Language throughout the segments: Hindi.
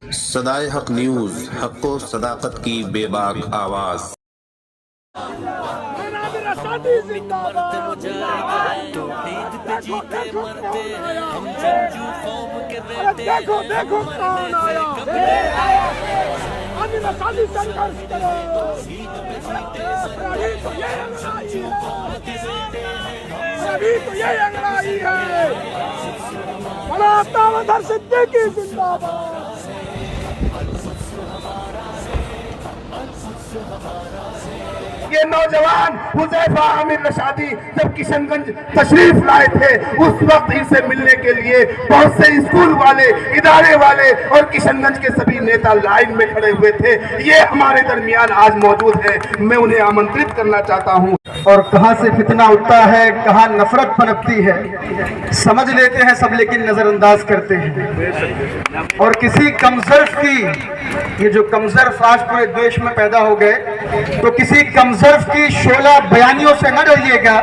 सदाए हक न्यूज, हक व सदाकत की बेबाक आवाज। देखो देखो कौन आया, अभी तो ये अंगड़ाई है। बड़ा तावधर सिद्दीकी जिंदाबाद। ये नौजवान हुज़ैफा आमिर रशादी जब किशनगंज तशरीफ लाए थे, उस वक्त इनसे मिलने के लिए बहुत से स्कूल वाले, इदारे वाले और किशनगंज के सभी नेता लाइन में खड़े हुए थे। ये हमारे दरमियान आज मौजूद है। मैं उन्हें आमंत्रित करना चाहता हूँ। और कहाँ से फितना उठता है, कहाँ नफरत पनपती है, समझ लेते हैं सब लेकिन नजरअंदाज करते हैं। और किसी कमजर्फ की, ये जो कमजर्फ आज पूरे देश में पैदा हो गए, तो किसी कमजर्फ की शोला बयानियों से न डरिएगा।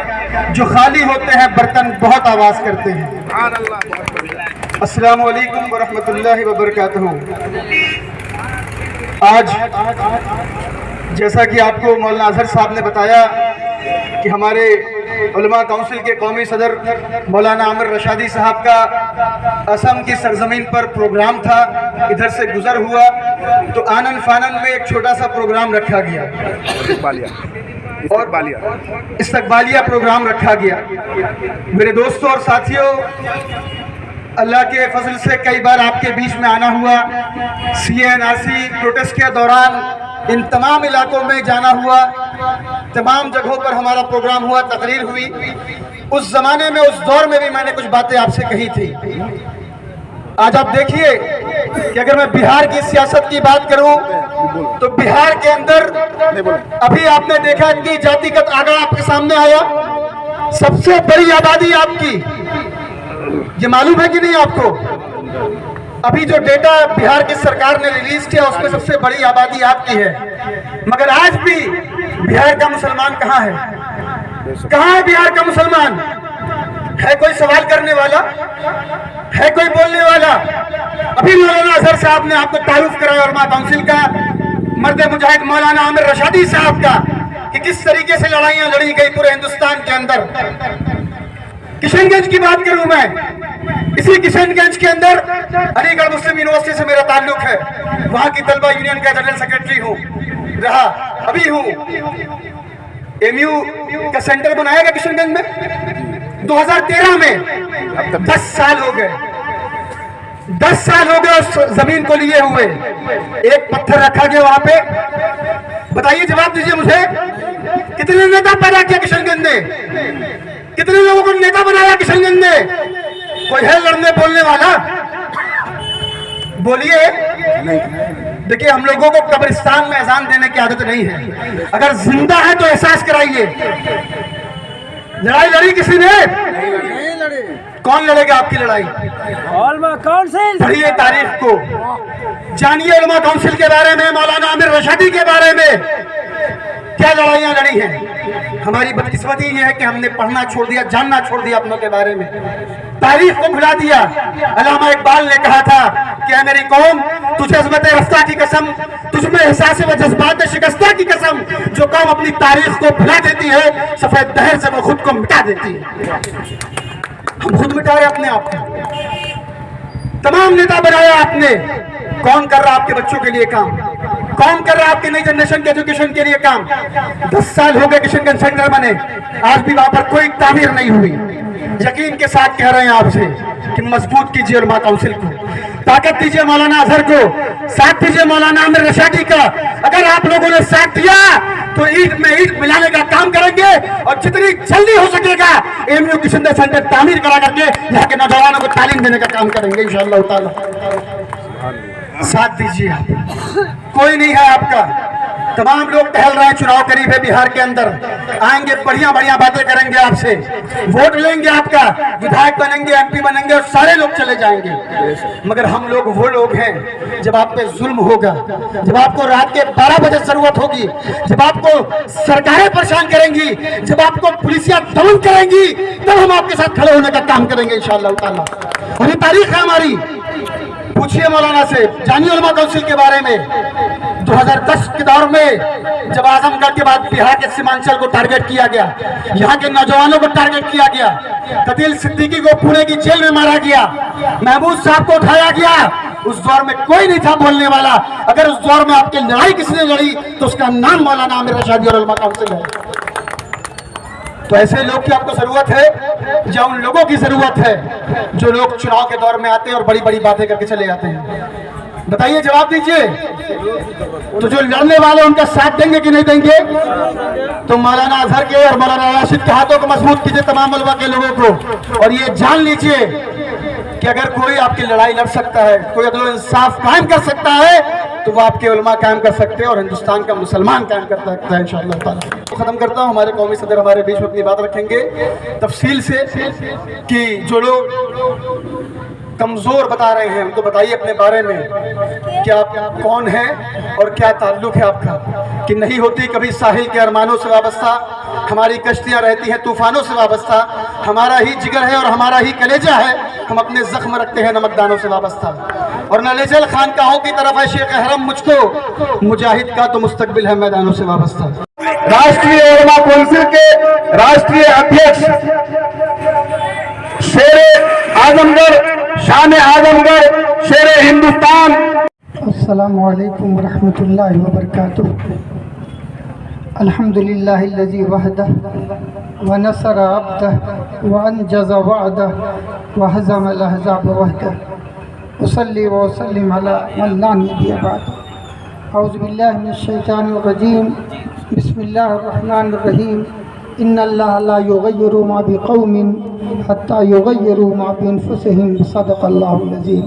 जो खाली होते हैं बर्तन बहुत आवाज करते हैं। अस्सलाम वालेकुम व रहमतुल्लाहि व बरकातहू। आज जैसा कि आपको मौलाना अजहर साहब ने बताया कि हमारे उलमा काउंसिल के कौमी सदर मौलाना आमिर रशादी साहब का असम की सरजमीन पर प्रोग्राम था, इधर से गुजर हुआ तो आनन फानन में एक छोटा सा प्रोग्राम रखा गया और इस्तकबालिया प्रोग्राम रखा गया। मेरे दोस्तों और साथियों, अल्लाह के फजल से कई बार आपके बीच में आना हुआ। CNRC प्रोटेस्ट के दौरान इन तमाम इलाकों में जाना हुआ, तमाम जगहों पर हमारा प्रोग्राम हुआ, तकरीर हुई। उस जमाने में, उस दौर में भी मैंने कुछ बातें आपसे कही थी। आज आप देखिए कि अगर मैं बिहार की सियासत की बात करूं तो बिहार के अंदर अभी आपने देखा कि जातिगत आंकड़ा आपके सामने आया। सबसे बड़ी आबादी आपकी, ये मालूम है कि नहीं आपको? अभी जो डेटा बिहार की सरकार ने रिलीज किया उसमें सबसे बड़ी आबादी आपकी है। मगर आज भी बिहार का मुसलमान कहाँ है? कहाँ है बिहार का मुसलमान? है कोई सवाल करने वाला? है कोई बोलने वाला? अभी मौलाना अजहर साहब ने आपको तारुफ कराया उलमा काउंसिल का, मर्द मुजाहिद मौलाना आमिर रशादी साहब का, कि किस तरीके से लड़ाइयां लड़ी गई पूरे हिंदुस्तान के अंदर। किशनगंज की बात करूं मैं, इसी किशनगंज के अंदर अलीगढ़ मुस्लिम यूनिवर्सिटी से मेरा ताल्लुक है। वहां की तलबा यूनियन का जनरल सेक्रेटरी हूं, रहा, अभी हूं। MU का सेंटर बनाया गया किशनगंज में 2013 में। 10 साल हो गए, 10 साल हो गए उस जमीन को लिए हुए। एक पत्थर रखा गया वहां पे। बताइए, जवाब दीजिए मुझे, कितने नेता पैदा किया किशनगंज ने? कितने लोगों को नेता बनाया किशनगंज ने? कोई है लड़ने बोलने वाला? बोलिए। देखिए, हम लोगों को कब्रिस्तान में अजान देने की आदत नहीं है। अगर जिंदा है तो एहसास कराइए। लड़ाई लड़ी किसी ने? नहीं लड़ी। कौन लड़ेगा आपकी लड़ाई? उलमा काउंसिल। पढ़िए तारीख को, जानिए उलमा काउंसिल के बारे में, मौलाना आमिर रशादी के बारे में क्या लड़ाइयां लड़ी हैं। हमारी बदकिस्मती ये है कि हमने पढ़ना छोड़ दिया, जानना छोड़ दिया अपनों के बारे में, तारीख को भुला दिया। अल्लामा इकबाल ने कहा था कि ऐ मेरी कौम, तुझे अज़मत रफ्ता की कसम, तुझमें एहसास व जज्बात शिकस्ता की कसम, जो कौम अपनी तारीख को भुला देती है, सफेद दहर से वो खुद को मिटा देती है। हम खुद मिटा रहे अपने आप को। तमाम नेता बनाया आपने, कौन कर रहा आपके बच्चों के लिए काम? कौन कर रहा है आपकी नई जनरेशन के एजुकेशन के लिए काम? 10 साल हो गए किशनगंज सेंटर बने, आज भी वहां पर कोई तामीर नहीं हुई। यकीन के साथ कह रहे हैं आपसे कि मजबूत कीजिए उलमा काउंसिल को, ताकत दीजिए मौलाना अजहर को, साथ दीजिए मौलाना आमिर रशादी का। अगर आप लोगों ने साथ दिया तो ईद में ईद मिलाने का काम करेंगे और जितनी जल्दी हो सकेगा MU किशनगंज सेंटर तामीर करा करके यहाँ के नौजवानों को तालीम देने का काम करेंगे इंशाअल्लाह ताला। साथ दीजिए, कोई नहीं है आपका। तमाम लोग टहल रहे हैं, चुनाव करीब है बिहार के अंदर, आएंगे, बढ़िया बढ़िया बातें करेंगे आपसे, वोट लेंगे आपका, विधायक बनेंगे, MP बनेंगे और सारे लोग चले जाएंगे। मगर हम लोग वो लोग हैं, जब आप पे जुल्म होगा, जब आपको रात के 12 बजे जरूरत होगी, जब आपको सरकारें परेशान करेंगी, जब आपको पुलिसिया दमन करेंगी, तब हम आपके साथ खड़े होने का काम करेंगे इंशाअल्लाह ताला। और ये तारीख है हमारी। पूछिए मौलाना से, जानिए उलमा काउंसिल के बारे में। 2010 के दौर में जब आजमगढ़ के बाद बिहार के सीमांचल को टारगेट किया गया, यहाँ के नौजवानों को टारगेट किया गया, कतील सिद्दीकी को पुणे की जेल में मारा गया, महमूद साहब को उठाया गया, उस दौर में कोई नहीं था बोलने वाला। अगर उस दौर में आपकी लड़ाई किसने लड़ी तो उसका नाम मौलाना आमिर रशादी और उलमा काउंसिल है। तो ऐसे लोग की आपको जरूरत है या उन लोगों की जरूरत है जो लोग चुनाव के दौर में आते हैं और बड़ी बड़ी बातें करके चले जाते हैं? बताइए, जवाब दीजिए। तो जो लड़ने वाले उनका साथ देंगे कि नहीं देंगे? तो मौलाना अजहर के और मौलाना राशिद के हाथों को मजबूत कीजिए तमाम उलमा के लोगों को, और ये जान लीजिए कि अगर कोई आपकी लड़ाई लड़ सकता है, कोई अगर इंसाफ कायम कर सकता है तो वो आपके उलमा कायम कर सकते हैं और हिंदुस्तान का मुसलमान कायम कर सकता है इंशाअल्लाह ताला। तो खत्म करता हूँ, हमारे कौमी सदर हमारे बीच में अपनी बात रखेंगे तफसील से कि जो लोग कमजोर बता रहे हैं उनको बताइए अपने बारे में कि आप कौन हैं और क्या ताल्लुक है आपका, कि नहीं होती कभी साहिल के अरमानों से वाबस्ता, हमारी कश्तियाँ रहती हैं तूफानों से वाबस्ता, हमारा ही जिगर है और हमारा ही कलेजा है, हम अपने जख्म रखते हैं नमकदानों से वाबस्ता। और नलेजल खानकाहों की तरफ है शेख अहरम मुझको, मुजाहिद का तो मुस्तकबिल है मैदानों से वाबस्ता। राष्ट्रीय उलमा काउंसिल के राष्ट्रीय अध्यक्ष शेर आजमगढ़, शान आजमगढ़, शेर हिंदुस्तान। अस्सलामु अलैकुम वरहमतुल्लाहि वबरकातुहू। अल्हम्दुलिल्लाहिल्लज़ी वहदह व नसर अब्दह व अंजज़ वअदह व हज़मल अहज़ाब वहदह। उसल्ली व उसल्लिम अला मन ला नबिय्य बअद। औज़ु बिल्लाहि मिनश शैतानिर रजीम। बिस्मिल्लाहिर रहमानिर रहीम। इन्नल्लाह ला युग़य्यिरु मा बिक़ौमिन हत्ता युग़य्यिरु मा बिअन्फुसिहिम। सदक़ल्लाहुल अज़ीम।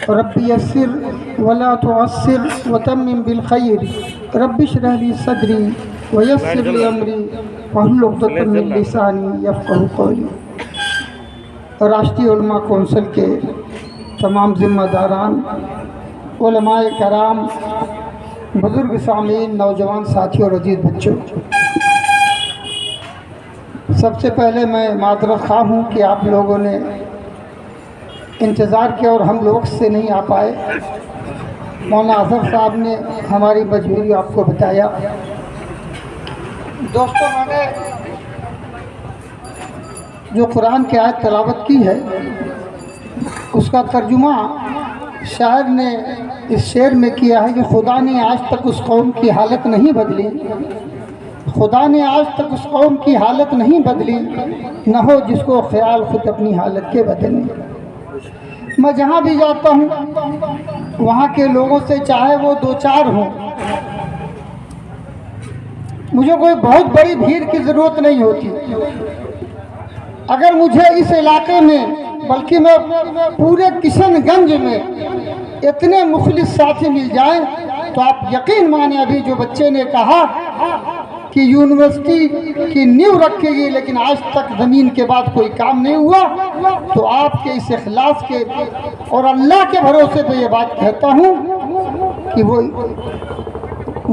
रब्बी यस्सिर वला तुअस्सिर वतम्मिम बिल खैर। रब्बि इश्रह ली सदरी व यस्सिर ली अमरी वहलुल उक़दतम मिन लिसानी यफ़क़हू क़ौली। राष्ट्रीय उलमा कौंसिल के तमाम ज़िम्मेदारान, उलमाए कराम, बुज़ुर्ग सामीन, नौजवान साथियों और अजीज़ बच्चों, सबसे पहले मैं माज़रत ख़्वाह हूँ कि आप लोगों ने इंतज़ार किया और हम लोग से नहीं आ पाए। मौलाना अजहर साहब ने हमारी मजबूरी आपको बताया। दोस्तों, मैंने जो कुरान की आयत तिलावत की है उसका तर्जुमा शायर ने इस शेर में किया है कि खुदा ने आज तक उस कौम की हालत नहीं बदली, खुदा ने आज तक उस कौम की हालत नहीं बदली, न हो जिसको ख्याल खुद अपनी हालत के बदलने। मैं जहाँ भी जाता हूँ वहाँ के लोगों से, चाहे वो दो चार हों, मुझे कोई बहुत बड़ी भीड़ की ज़रूरत नहीं होती। अगर मुझे इस इलाके में, बल्कि मैं पूरे किशनगंज में इतने मुखलिस साथी मिल जाएं तो आप यकीन माने, अभी जो बच्चे ने कहा कि यूनिवर्सिटी की नींव रखेगी लेकिन आज तक ज़मीन के बाद कोई काम नहीं हुआ, तो आपके इस इखलास के और अल्लाह के भरोसे पे ये बात कहता हूँ कि वो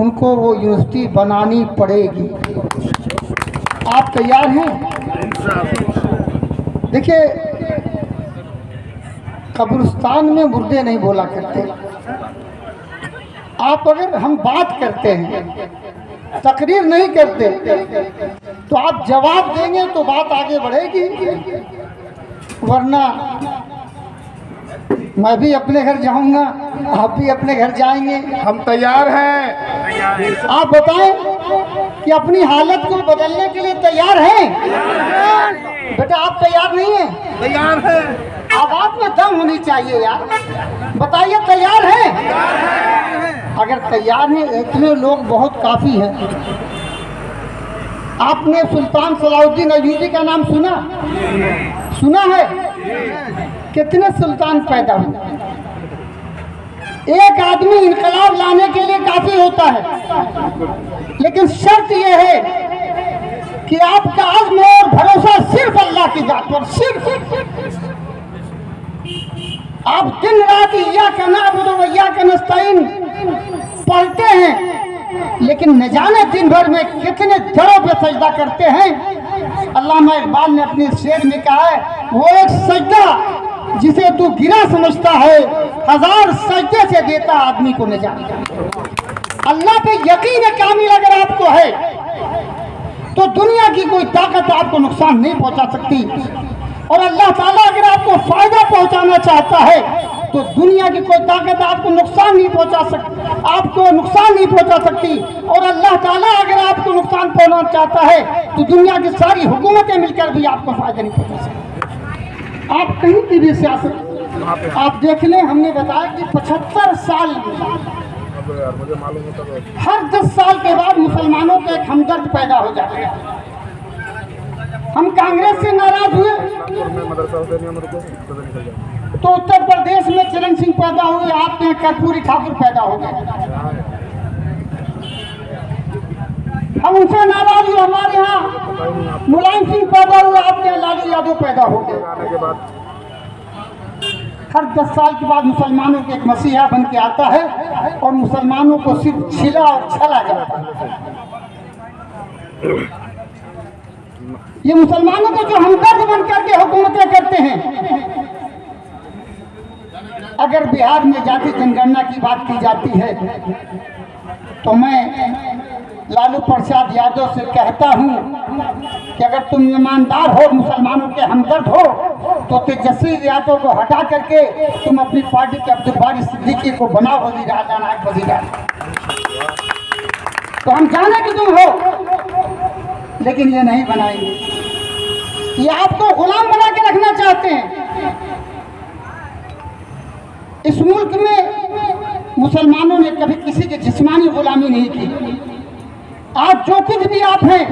उनको वो यूनिवर्सिटी बनानी पड़ेगी। आप तैयार हैं? देखिए, कब्रिस्तान में मुर्दे नहीं बोला करते। आप अगर हम बात करते हैं, तकरीर नहीं करते, तो आप जवाब देंगे तो बात आगे बढ़ेगी, वरना मैं भी अपने घर जाऊंगा, आप भी अपने घर जाएंगे। हम तैयार हैं। आप बताएं कि अपनी हालत को बदलने के लिए तैयार हैं? बेटा, आप तैयार नहीं हैं? तैयार हैं। आवाज में दम होनी चाहिए यार। बताइए, तैयार हैं? अगर तैयार हैं, इतने लोग बहुत काफ़ी हैं। आपने सुल्तान सलाउद्दीन अयूबी का नाम सुना? सुना है? कितने सुल्तान पैदा हुए? एक आदमी इनकलाब लाने के लिए काफ़ी होता है, लेकिन शर्त यह है कि आपका अज़्म और भरोसा सिर्फ अल्लाह की जात पर। सिर्फ आप दिन रात इय्याक नअबुदु व इय्याक नस्तईन पढ़ते हैं, लेकिन न जाने दिन भर में कितने जड़ों पे सजदा करते हैं। अल्लामा इकबाल ने अपने शेर में कहा है, वो एक सजदा जिसे तू गिरा समझता है, 1000 सजदे से देता आदमी को निजात। अल्लाह पे यकीन कामिल अगर आपको है तो दुनिया की कोई ताकत आपको नुकसान नहीं पहुंचा सकती, और अल्लाह ताला अगर आपको फायदा पहुंचाना चाहता है तो दुनिया की कोई ताकत आपको नुकसान नहीं पहुंचा सकती, और अल्लाह ताला अगर आपको नुकसान पहुंचाना चाहता है तो दुनिया की सारी हुकूमतें मिलकर भी आपको फायदा नहीं पहुंचा सकती। आप कहीं की भी सियासत आप देख लें, हमने बताया कि 75 साल हर 10 साल के बाद मुसलमानों का एक हमदर्द पैदा हो जाता है। हम कांग्रेस से नाराज हुए तो उत्तर प्रदेश में चरण सिंह पैदा हुए, आपके यहाँ कर्पूरी ठाकुर पैदा हो गए। हम उनसे नाराज हुए, हमारे यहाँ मुलायम सिंह पैदा हुए, आपके यहाँ लालू यादव पैदा हो गए। हर 10 साल के बाद मुसलमानों के एक मसीहा बन के आता है और मुसलमानों को सिर्फ छिला और छला जाता है। ये मुसलमानों को जो हमदर्द बन करके हुकूमतें करते हैं। अगर बिहार में जाति जनगणना की बात की जाती है तो मैं लालू प्रसाद यादव से कहता हूं कि अगर तुम ईमानदार हो, मुसलमानों के हमदर्द हो, तो तेजस्वी यादव को हटा करके तुम अपनी पार्टी के अब्दुल बारी सिद्दीकी को बनाओ वजीर आला, नायब वजीर आला। तो हम जाने कि तुम हो, लेकिन ये नहीं बनाएंगे। ये आपको गुलाम बना के रखना चाहते हैं। इस मुल्क में मुसलमानों ने कभी किसी की जिस्मानी गुलामी नहीं की। आज जो कुछ भी आप हैं,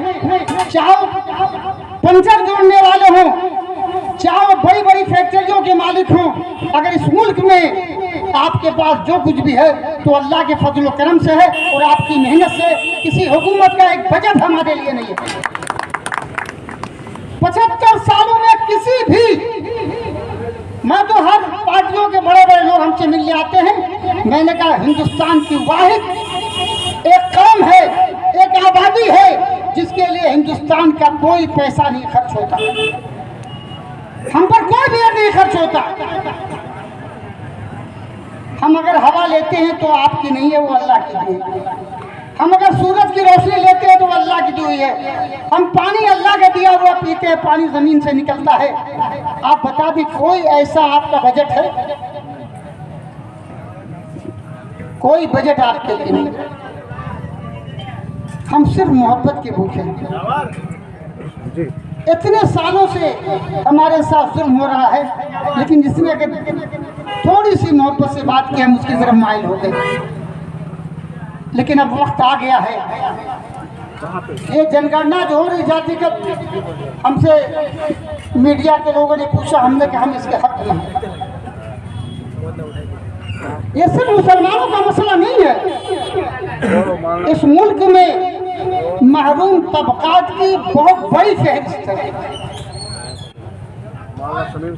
चाहे पंचर जोड़ने वाले हों, चाहे बड़ी बड़ी फैक्ट्रियों के मालिक हों, अगर इस मुल्क में आपके पास जो कुछ भी है तो अल्लाह के फजल करम से है और आपकी मेहनत से। किसी हुकूमत का एक बजट हमारे लिए नहीं है। 75 सालों में किसी भी, मैं तो हर पार्टियों के बड़े बड़े लोग हमसे मिलने आते हैं, मैंने कहा हिंदुस्तान की वाहिद एक कौम है, एक आबादी है जिसके लिए हिंदुस्तान का कोई पैसा नहीं खर्च होता, हम पर कोई भी नहीं खर्च होता। हम अगर हवा लेते हैं तो आपकी नहीं है, वो अल्लाह की दी है। हम अगर सूरज की रोशनी लेते हैं तो अल्लाह की दी है। हम पानी अल्लाह का दिया हुआ पीते हैं, पानी जमीन से निकलता है। आप बता दें, कोई ऐसा आपका बजट है? कोई बजट आपके लिए नहीं। हम सिर्फ मोहब्बत के भूखे हैं। इतने सालों से हमारे साथ जुल्म हो रहा है, लेकिन जिसने अगर थोड़ी सी मोहब्बत से बात की, हम उसकी तरफ माइल हो गए। लेकिन अब वक्त आ गया है, ये जनगणना जो हो रही जातिगत, हमसे मीडिया के लोगों ने पूछा, हमने कहा हम इसके हक में हैं। ये सिर्फ मुसलमानों का मसला नहीं है। इस मुल्क में महरूम तबकात की बहुत बड़ी फहरिस्त है।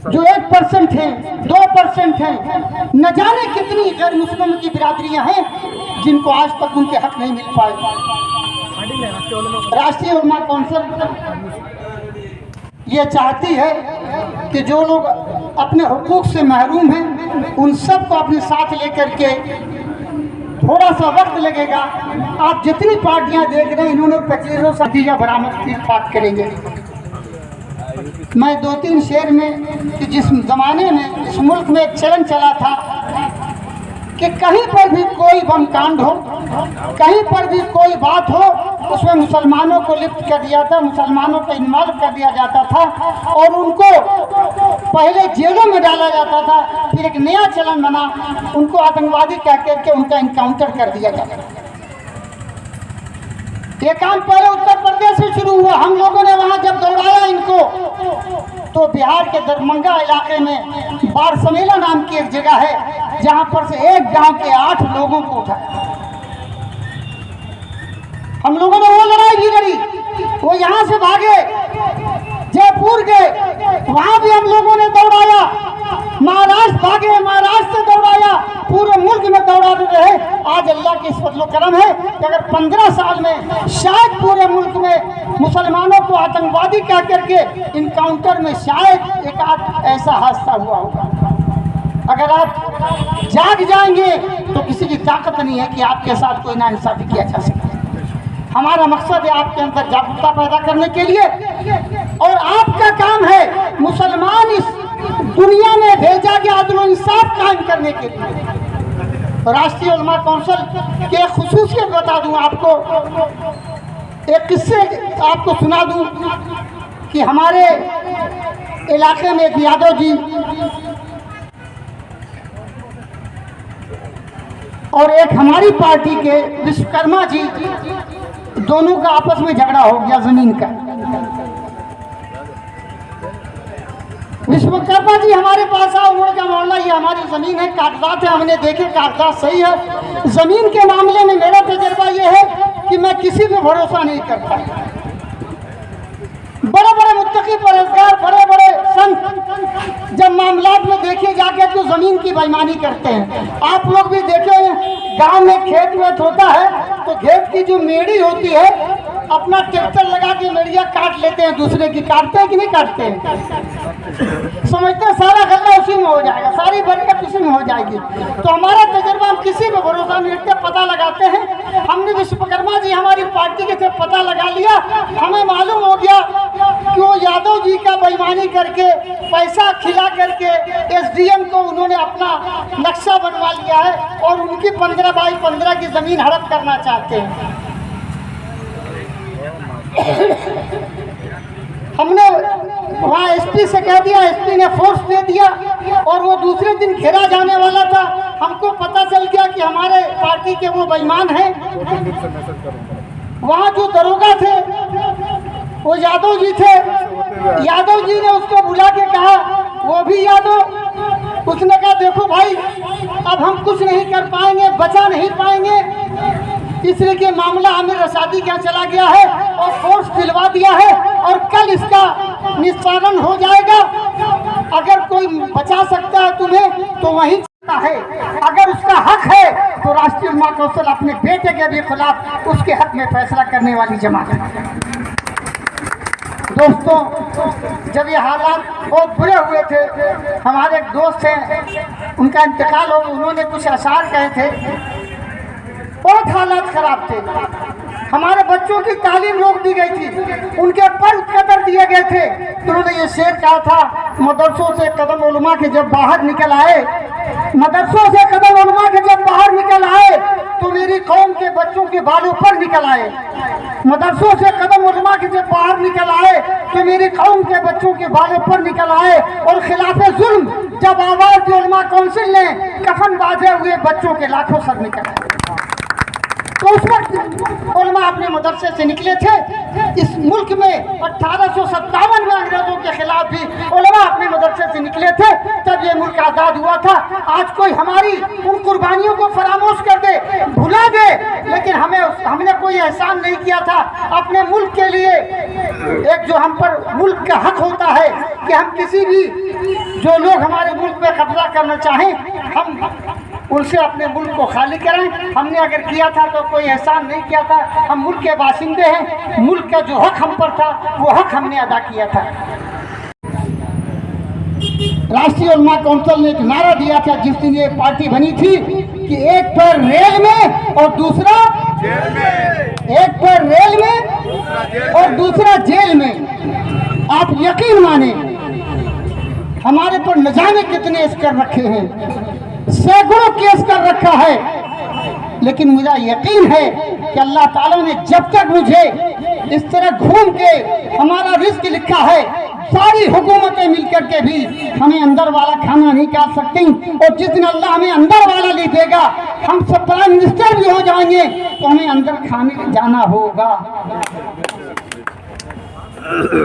जो 1% है, 2% है, न जाने कितनी गैर मुस्लिम की बिरादरियां हैं जिनको आज तक उनके हक नहीं मिल पाए। राष्ट्रीय उलमा कौंसिल ये चाहती है कि जो लोग अपने हुकूक से महरूम हैं उन सब को अपने साथ लेकर के, थोड़ा सा वक्त लगेगा। आप जितनी पार्टियां देख रहे हैं, इन्होंने 25 नतीजा बरामद की बात करेंगे। मैं 2-3 शेर में कि जिस जमाने में इस मुल्क में एक चलन चला था कि कहीं पर भी कोई बम कांड हो, कहीं पर भी कोई बात हो, उसमें मुसलमानों को लिप्त कर दिया था, मुसलमानों को इन्वॉल्व कर दिया जाता था और उनको पहले जेलों में डाला जाता था। फिर एक नया चलन बना, उनको आतंकवादी कह करके उनका इनकाउंटर कर दिया जाता था। ये काम पहले उत्तर प्रदेश से शुरू हुआ। हम लोगों ने वहां जब दौड़ाया इनको, तो बिहार के दरभंगा इलाके में बारसमेला नाम की एक जगह है, जहां पर से एक गांव के 8 लोगों को उठाया। हम लोगों ने वो लड़ाई भी लड़ी, वो यहाँ से भागे, जयपुर गए, वहां भी हम लोगों ने दौड़ाया। महाराष्ट्र भागे, महाराष्ट्र से दौड़ाया, पूरे मुल्क में दौड़ाते रहे। आज अल्लाह की फजल करम है कि अगर 15 साल में शायद पूरे मुल्क में मुसलमानों को आतंकवादी कह करके इनकाउंटर में शायद एक आध ऐसा हादसा हुआ होगा। अगर आप जाग जाएंगे तो किसी की ताकत नहीं है कि आपके साथ कोई नाइंसाफी किया जा सके। हमारा मकसद है आपके अंदर जागरूकता पैदा करने के लिए, और आपका काम है मुसलमान इस दुनिया में भेजा गया अदल और इंसाफ कायम करने के लिए। राष्ट्रीय उलमा काउंसिल के खुसूसियत बता दूं आपको, एक किस्से आपको सुना दूं कि हमारे इलाके में एक यादव जी और एक हमारी पार्टी के विश्वकर्मा जी, दोनों का आपस में झगड़ा हो गया जमीन का। विश्वकर्मा जी हमारे पास आओ, उन्होंने कहा मौलाना ये हमारी जमीन है, कागजात है, हमने देखे कागजात सही है। जमीन के मामले में मेरा तजर्बा ये है कि मैं किसी पे भरोसा नहीं करता। बड़े बड़े मुत्तकी परहेजगार, बड़े बड़े संत जब मामलात में देखे जाके तो जमीन की बेईमानी करते हैं। आप लोग भी देखे गांव में खेत वेत होता है तो खेत की जो मेड़ी होती है अपना ट्रैक्टर लगा के मेड़िया काट लेते हैं, दूसरे की काटते हैं कि नहीं काटते हैं? समझते हैं सारा गल्ला उसी में हो जाएगा, सारी बरकत उसी में हो जाएगी। तो हमारा तजर्बा, हम किसी पे भरोसा नहीं रखते, पता लगाते हैं। हमने विश्वकर्मा जी हमारी पार्टी के जब पता लगा लिया, हमें मालूम हो गया कि वो यादव जी का बेईमानी करके पैसा खिला करके एसडीएम को उन्होंने अपना नक्शा बनवा लिया है और उनकी 15 बाई 15 की जमीन हड़प करना चाहते हैं। हमने वहाँ एसपी से कह दिया, एसपी ने फोर्स दे दिया और वो दूसरे दिन घेरा जाने वाला था। हमको पता चल गया कि हमारे पार्टी के वो बेईमान हैं। वहाँ जो दरोगा थे वो यादव जी थे। यादव जी ने उसको बुला के कहा, वो भी यादव। उसने कहा देखो भाई, अब हम कुछ नहीं कर पाएंगे, बचा नहीं पाएंगे, इसलिए कि मामला आमिर रशादी के यहाँ चला गया है और फोर्स दिलवा दिया है और कल इसका निस्तारण हो जाएगा। अगर कोई बचा सकता है तुम्हें तो वही है, अगर उसका हक है तो राष्ट्रीय उलमा काउंसिल अपने बेटे के भी खिलाफ उसके हक में फैसला करने वाली जमात है। दोस्तों, जब ये हालात बहुत बुरे हुए थे, हमारे एक दोस्त हैं, उनका इंतकाल हो, उन्होंने कुछ अशार कहे थे, बहुत हालात खराब थे। हमारे बच्चों की तालीम रोक दी गई थी, उनके पर कदर दिए गए थे। तो उन्होंने ये शेर कहा था, मदरसों से कदम उलमा के जब बाहर निकल आए, मदरसों से कदम उलमा के जब बाहर निकल आए तो मेरी कौम के बच्चों के बालों पर निकल आए। मदरसों से कदम उलमा के जब बाहर निकल आए तो मेरी कौम के बच्चों के बालों पर निकल आए। और खिलाफे जुल्म जब आवाज दी उलमा काउंसिल ने, कफन बांधे हुए बच्चों के लाखों सर निकल आए। तो उस वक्त उलमा अपने मदरसे से निकले थे। इस मुल्क में 1857 में अंग्रेजों के खिलाफ भी उलमा अपने मदरसे से निकले थे, तब ये मुल्क आज़ाद हुआ था। आज कोई हमारी उन कुर्बानियों को फरामोश कर दे, भुला दे, लेकिन हमने कोई एहसान नहीं किया था अपने मुल्क के लिए। एक जो हम पर मुल्क का हक होता है कि हम किसी भी जो लोग हमारे मुल्क में कब्जा करना चाहें, हम उनसे अपने मुल्क को खाली करें। हमने अगर किया था तो कोई एहसान नहीं किया था। हम मुल्क के बाशिंदे हैं, मुल्क का जो हक हम पर था वो हक हमने अदा किया था। राष्ट्रीय उलमा काउंसिल ने एक नारा दिया था जिस दिन ये पार्टी बनी थी कि एक पैर रेल में और दूसरा जेल में, एक पैर रेल में और दूसरा जेल में। आप यकीन माने हमारे पर न जाने कितने केस कर रखे हैं, सैकड़ों केस कर रखा है, लेकिन मुझे यकीन है कि अल्लाह ताला ने जब तक मुझे इस तरह घूम के हमारा रिस्क लिखा है, सारी हुकूमतें मिलकर के भी हमें अंदर वाला खाना नहीं खा सकती। और जिस दिन अल्लाह हमें अंदर वाला नहीं देगा, हम सब प्राइम मिनिस्टर भी हो जाएंगे तो हमें अंदर खाने जाना होगा।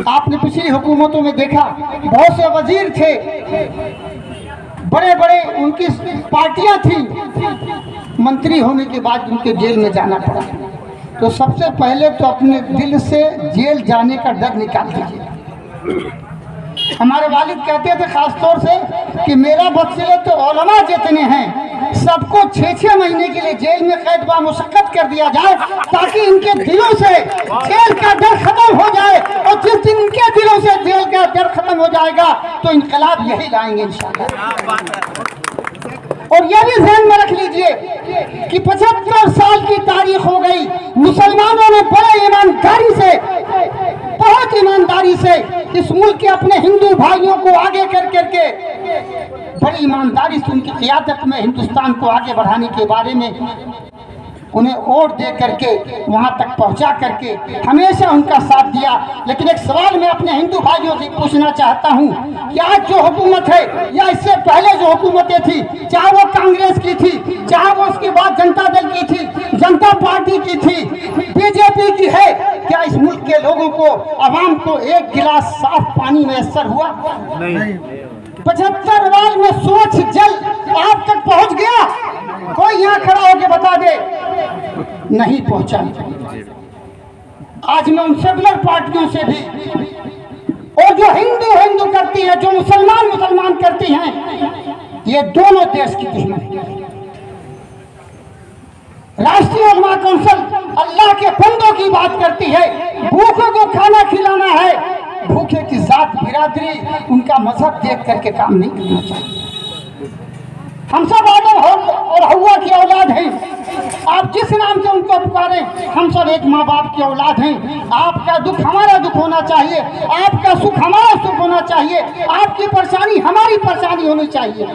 आपने पिछली हुकूमतों में देखा, बहुत से वजीर थे, बड़े बड़े उनकी पार्टियां थी, मंत्री होने के बाद उनके जेल में जाना पड़ा। तो सबसे पहले तो अपने दिल से जेल जाने का डर निकाल दीजिए। हमारे वालिद कहते थे खास तौर से कि मेरा बदसिले तो उलमा जितने हैं सबको 6-6 महीने के लिए जेल में कैद बा मुशक्कत कर दिया जाए, ताकि इनके दिलों से जेल का डर खत्म हो जाए। और जिस दिन इनके दिलों से जेल का डर खत्म हो जाएगा तो इनकलाब यही लाएंगे इंशाअल्लाह। और यह भी ध्यान में रख लीजिए कि 75 साल की तारीख हो गई, मुसलमानों ने बड़े ईमानदारी से, बहुत ईमानदारी से इस मुल्क के अपने हिंदू भाइयों को आगे कर करके बड़ी ईमानदारी से उनकी क़ियादत में हिंदुस्तान को आगे बढ़ाने के बारे में उन्हें वोट दे करके वहां तक पहुंचा करके हमेशा उनका साथ दिया। लेकिन एक सवाल मैं अपने हिंदू भाइयों से पूछना चाहता हूं कि आज जो हुकूमत है या इससे पहले जो हुकूमतें थी, चाहे वो कांग्रेस की थी, चाहे वो उसके बाद जनता दल की थी, जनता पार्टी की थी, बीजेपी की है, क्या इस मुल्क के लोगों को, आवाम को एक गिलास साफ पानी मैसर हुआ? नहीं। 75 वाल में सोच जल आप तक पहुंच गया? कोई यहाँ खड़ा होकर बता दे नहीं पहुंचा। आज मैं उन सेकुलर पार्टियों से भी, और जो हिंदू हिंदू करती है, जो मुसलमान मुसलमान करती हैं, ये दोनों देश की दुश्मन है। राष्ट्रीय उलमा कौंसिल अल्लाह के बंदों की बात करती है, भूखों को खाना खिलाना है, भूखे की जात बिरादरी उनका मजहब देख करके काम नहीं करना चाहिए। हम सब आदम और हव्वा की औलाद हैं, आप जिस नाम से उनको पुकारें, हम सब एक माँ बाप की औलाद हैं। आपका दुख हमारा दुख होना चाहिए, आपका सुख हमारा सुख होना चाहिए, आपकी परेशानी हमारी परेशानी होनी चाहिए।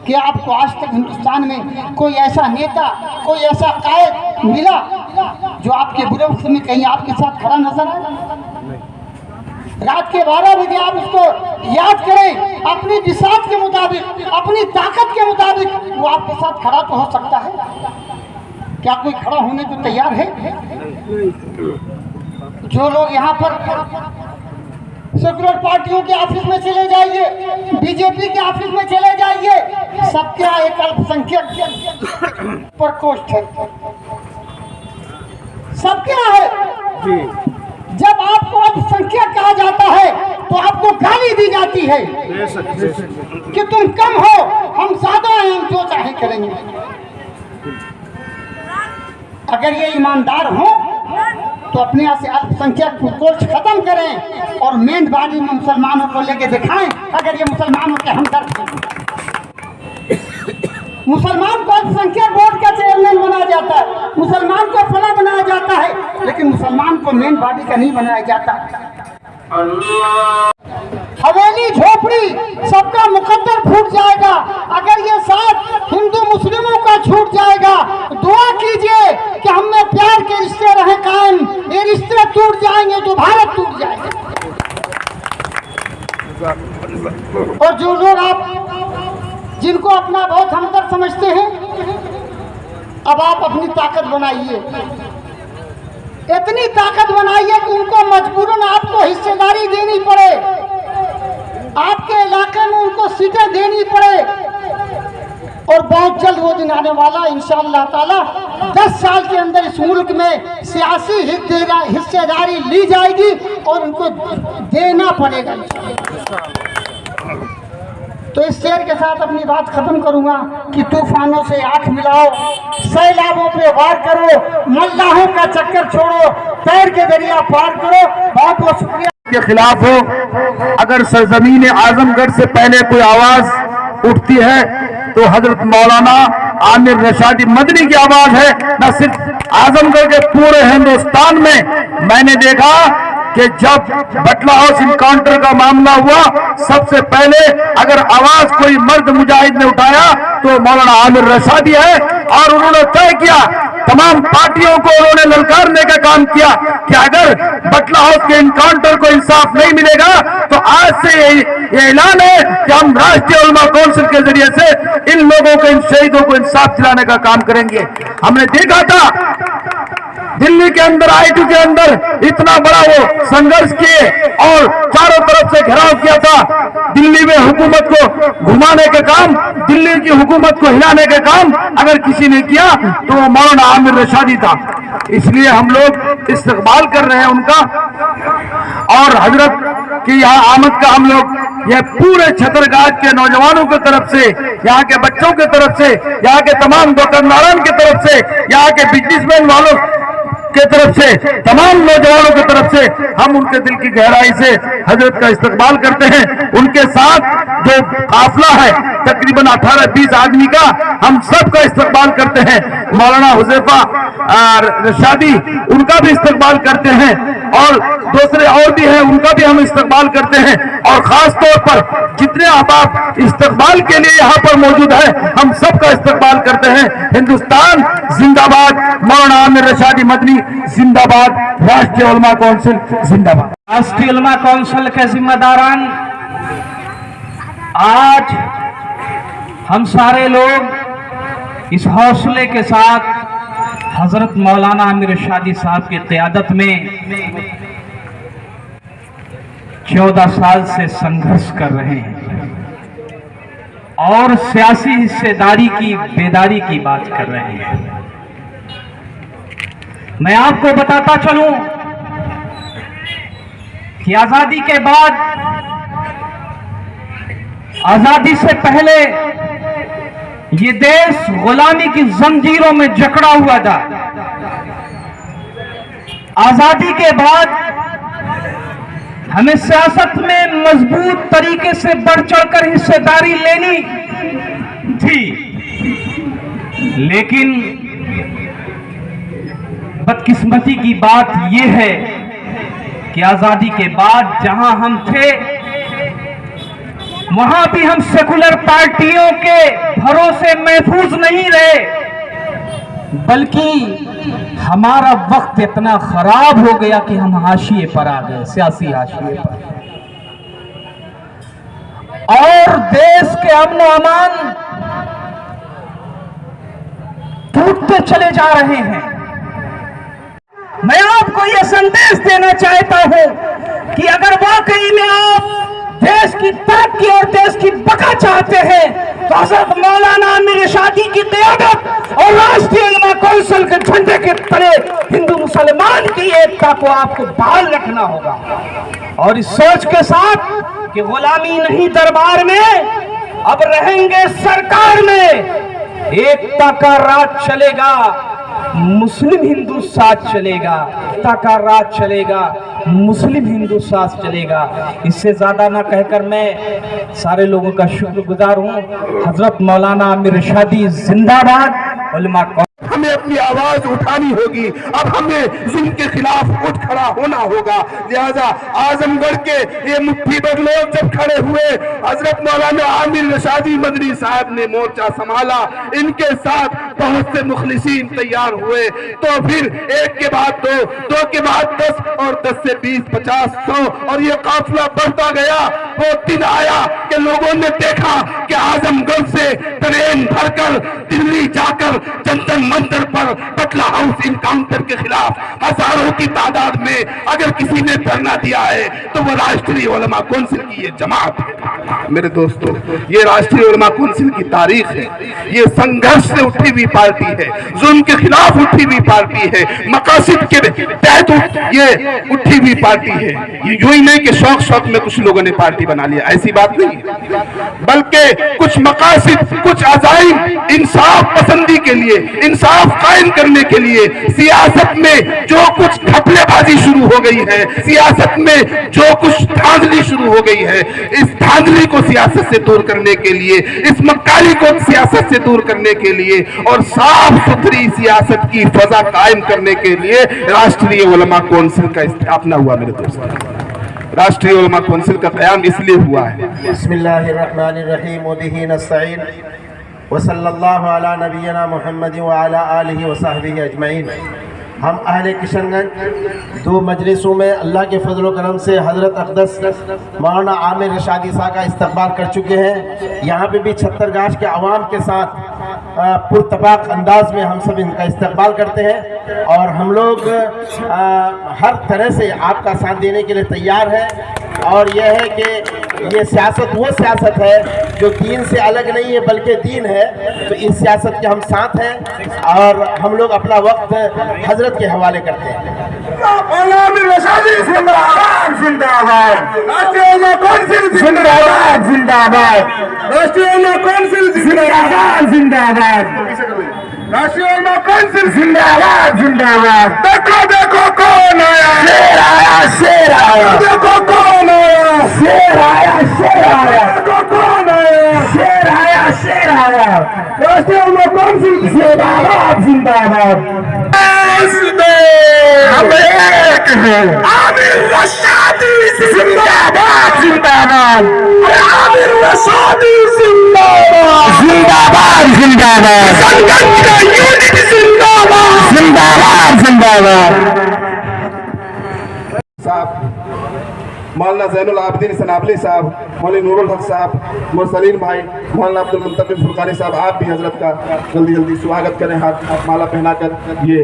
कि आपको आज तक हिंदुस्तान में कोई ऐसा नेता, कोई ऐसा कायद मिला जो आपके बुरे वक्त में कहीं आपके साथ खड़ा नजर आए? रात के 12 बजे आप उसको याद करें, अपनी बिसात के मुताबिक, अपनी ताकत के मुताबिक वो आपके साथ खड़ा तो हो सकता है। क्या कोई खड़ा होने को तैयार है? जो लोग यहाँ पर सेकुलर पार्टियों के ऑफिस में चले जाइए, बीजेपी के ऑफिस में चले जाइए, सबके यहाँ एक अल्पसंख्यक प्रकोष्ठ है, सबके यहाँ है। जब आपको अल्पसंख्यक कहा जाता है तो आपको गाली दी जाती है कि तुम कम हो, हम ज्यादा हैं, हम जो चाहे करेंगे। अगर ये ईमानदार हो तो अपने यहाँ से अल्पसंख्यक प्रकोष्ठ खत्म करें और मेन बाड़ी में मुसलमानों को लेके दिखाएं। अगर ये मुसलमानों के हमदर्द हैं, मुसलमान को अल्पसंख्यक बोर्ड का चेयरमैन बनाया जाता है, मुसलमान को फला बनाया जाता है, लेकिन मुसलमान को मेन बॉडी का नहीं बनाया जाता। हवेली झोपड़ी सबका मुकद्दर फूट जाएगा अगर ये साथ हिंदू मुस्लिमों का छूट जाएगा। दुआ कीजिए कि हम में प्यार के रिश्ते रहे कायम, ये रिश्ते टूट जाएंगे तो भारत टूट जाएगा। और जो लोग आप जिनको अपना बहुत हमदर्द समझते हैं, अब आप अपनी ताकत बनाइए, इतनी ताकत बनाइए कि उनको मजबूरन आपको हिस्सेदारी देनी पड़े, आपके इलाके में उनको सीटें देनी पड़े। और बहुत जल्द वो दिन आने वाला इंशाअल्लाह ताला, 10 साल के अंदर इस मुल्क में सियासी हिस्सेदारी ली जाएगी और उनको देना पड़ेगा। तो इस शेर के साथ अपनी बात खत्म करूंगा कि तूफानों से आंख मिलाओ, सैलाबों पे वार करो, मल्लाहों का चक्कर छोड़ो, पैर के दरिया पार करो। बहुत बहुत शुक्रिया। के खिलाफ हो, अगर सरजमीन आजमगढ़ से पहले कोई आवाज उठती है तो हजरत मौलाना आमिर रशादी मदनी की आवाज है। न सिर्फ आजमगढ़ के पूरे हिंदुस्तान में मैंने देखा कि जब बटला हाउस इनकाउंटर का मामला हुआ, सबसे पहले अगर आवाज कोई मर्द मुजाहिद ने उठाया तो मौलाना आमिर रशादी है। और उन्होंने तय किया, तमाम पार्टियों को उन्होंने ललकारने का काम किया कि अगर बटला हाउस के इनकाउंटर को इंसाफ नहीं मिलेगा तो आज से ये ऐलान है कि हम राष्ट्रीय उलमा कौंसिल के जरिए से इन लोगों को, इन शहीदों को इंसाफ दिलाने का काम करेंगे। हमने देखा था दिल्ली के अंदर, IIT के अंदर इतना बड़ा वो संघर्ष किए और चारों तरफ से घेराव किया था। दिल्ली में हुकूमत को घुमाने के काम, दिल्ली की हुकूमत को हिलाने के काम अगर किसी ने किया तो वो मौलाना आमिर रशादी था। इसलिए हम लोग इस्तकबाल कर रहे हैं उनका, और हजरत की यहाँ आमद का हम लोग ये पूरे छतरगाछ के नौजवानों की तरफ से, यहाँ के बच्चों की तरफ से, यहाँ के तमाम दुकानदारों की तरफ से, यहाँ के बिजनेसमैन वालों के तरफ से, तमाम नौजवानों की तरफ से हम उनके दिल की गहराई से हजरत का इस्तकबाल करते हैं। उनके साथ जो काफिला है तकरीबन 18-20 आदमी का, हम सब का इस्तकबाल करते हैं। मौलाना हुज़ैफा रशादी उनका भी इस्तकबाल करते हैं, और दूसरे और भी हैं उनका भी हम इस्तकबाल करते हैं। और खास तौर पर जितने अहबाब इस्तकबाल के लिए यहाँ पर मौजूद है, हम सब का इस्तकबाल करते हैं। हिंदुस्तान जिंदाबाद, मौलाना आमिर रशादी मदनी जिंदाबाद, राष्ट्रीय उलमा कौंसिल जिंदाबाद। राष्ट्रीय उलमा कौंसिल के जिम्मेदारान, आज हम सारे लोग इस हौसले के साथ हजरत मौलाना आमिर रशादी साहब की क़यादत में 14 साल से संघर्ष कर रहे हैं और सियासी हिस्सेदारी की बेदारी की बात कर रहे हैं। मैं आपको बताता चलूं कि आजादी के बाद, आजादी से पहले ये देश गुलामी की जंजीरों में जकड़ा हुआ था। आजादी के बाद हमें सियासत में मजबूत तरीके से बढ़ चढ़कर हिस्सेदारी लेनी थी, लेकिन बदकिस्मती की बात यह है कि आजादी के बाद जहां हम थे वहां भी हम सेकुलर पार्टियों के भरोसे महफूज नहीं रहे, बल्कि हमारा वक्त इतना खराब हो गया कि हम हाशिए पर आ गए, सियासी हाशिए पर, और देश के अमन व अमान टूटते चले जा रहे हैं। मैं आपको यह संदेश देना चाहता हूं कि अगर वाकई में आप देश की तरक्की और देश की बका चाहते हैं तो हज़रत मौलाना आमिर रशादी की क़यादत और राष्ट्रीय उलमा कौंसिल के झंडे के तले हिंदू मुसलमान की एकता को आपको बहाल रखना होगा, और इस सोच के साथ कि गुलामी नहीं दरबार में, अब रहेंगे सरकार में, एकता का राज चलेगा, मुस्लिम हिंदू साथ चलेगा, एकता का राज चलेगा, मुस्लिम हिंदू साथ चलेगा। इससे ज्यादा ना कहकर मैं सारे लोगों का शुक्रगुजार हूँ। हजरत मौलाना आमिर रशादी जिंदाबाद। उलमा हमें अपनी आवाज उठानी होगी, अब हमें जुल्म के खिलाफ उठ खड़ा होना होगा। लिहाजा आजमगढ़ के ये मुट्ठी भर लोग जब खड़े हुए, हजरत मौलाना आमिर रशादी मदनी साहब ने मोर्चा संभाला, इनके साथ बहुत से मुखलिसीन तैयार हुए, तो फिर एक के बाद दो, दो के बाद 10 और 10 से 20, 50, 100 और ये काफिला बढ़ता गया। वो दिन आया कि लोगों ने देखा कि आजमगढ़ से ट्रेन भरकर दिल्ली जाकर जंतर मंतर पर बटला हाउस इनकाउंटर के खिलाफ हजारों की तादाद में अगर किसी ने धरना दिया है तो वो राष्ट्रीय उलमा कौंसिल की ये जमात है। मेरे दोस्तों, ये राष्ट्रीय उलमा कौंसिल की तारीख है, ये संघर्ष से उठी हुई पार्टी है, जुल्म के खिलाफ उठी हुई पार्टी है, मकासद के तहत ये उठी हुई पार्टी है। ये यूं ही नहीं कि शौक शौक में कुछ लोगों ने पार्टी बना लिया, ऐसी बात नहीं है, बल्कि कुछ मकासद, कुछ अज़ाइम इंसाफ पसंदी के लिए, इंसाफ कायम करने के लिए सियासत में जो कुछ घपलेबाजी शुरू हो गई है, सियासत में जो कुछ धांधली शुरू हो गई है, इस धांधली को सियासत से दूर करने के लिए, इस मक्कारी को सियासत से दूर करने के लिए और साफ सुथरी सियासत की फजा कायम करने के लिए राष्ट्रीय उलमा कौंसिल का स्थापना हुआ। मेरे दोस्तों, राष्ट्रीय उलमा कौंसिल का क़याम इसलिए हुआ है। बिस्मिल्लाहिर्रहमानिर्रहीम व बिही नस्तईन व सल्लल्लाहु अला नबियना मुहम्मद व अला आलिहि व सहबिहि अजमईन। हम अहले किशनगंज 2 मजलिसों में अल्लाह के फजल व करम से हज़रत अक़दस मौलाना आमिर रशादी साहब का इस्तक़बाल कर चुके हैं। यहाँ पे भी छत्तरगंज के अवाम के साथ पुरतबाक अंदाज में हम सब इनका इस्तक़बाल करते हैं और हम लोग हर तरह से आपका साथ देने के लिए तैयार हैं। और यह है कि ये सियासत वो सियासत है जो दीन से अलग नहीं है बल्कि दीन है, तो इस सियासत के हम साथ हैं और हम लोग अपना वक्त हजरत के हवाले करते हैं। राष्ट्रीय उलमा काउंसिल जिंदाबाद जिंदाबाद। देखो देखो कौन आया, शेर आया, शेर आया, देखो कौन आया, शेर आया, शेर आया, देखो कौन आया, शेर आया, शेर आया। राष्ट्रीय उलमा काउंसिल जिंदाबाद जिंदाबाद। हम एक हैं, आमिर रशादी जिंदाबाद जिंदाबाद, आमिर रशादी जिंदाबाद जिंदाबाद जिंदाबाद, संगठन का यूनिट जिंदाबाद जिंदाबाद जिंदाबाद। साहब मौलाना जैनुल आबिदीन सनाबली साहब, मौलाना नूरुल हक साहब, मुरसलीन भाई, मौलाना अब्दुल मुंतकिम फुरकानी साहब, आप भी हजरत का जल्दी जल्दी स्वागत करें, हाथ माला पहनाकर। ये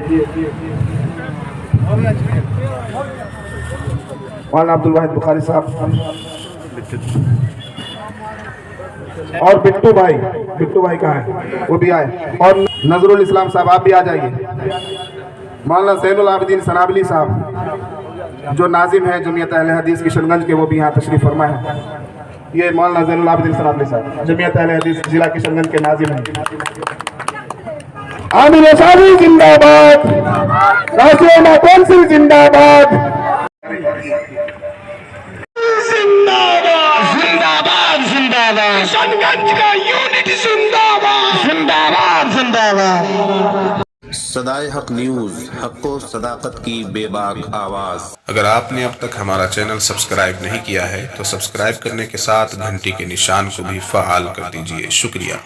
मौलाना अब्दुल वाहिद बुखारी साहब और बिट्टू भाई कहाँ है, वो भी आए, और नजरुल इस्लाम साहब आप भी आ जाइए। मौलाना जैनुल आबिदीन सनाबली साहब जो नाजिम है जमीयत अहले हदीस किशनगंज के, वो भी यहाँ तशरीफ फरमा है। ये मौलाना जैनुल आबिदीन सनाबली साहब जमीयत अहले हदीस जिला किशनगंज के नाजिम हैं। आमिर रशादी जिंदाबाद, राष्ट्रीय उलमा काउंसिल जिंदाबाद जिंदाबाद जिंदाबाद जिंदाबाद, किशनगंज का यूनिट जिंदाबाद जिंदाबाद जिंदाबाद। सदाए हक न्यूज, हक़ सदाकत की बेबाक आवाज़। अगर आपने अब तक हमारा चैनल सब्सक्राइब नहीं किया है तो सब्सक्राइब करने के साथ घंटी के निशान को भी फ़आल कर दीजिए। शुक्रिया।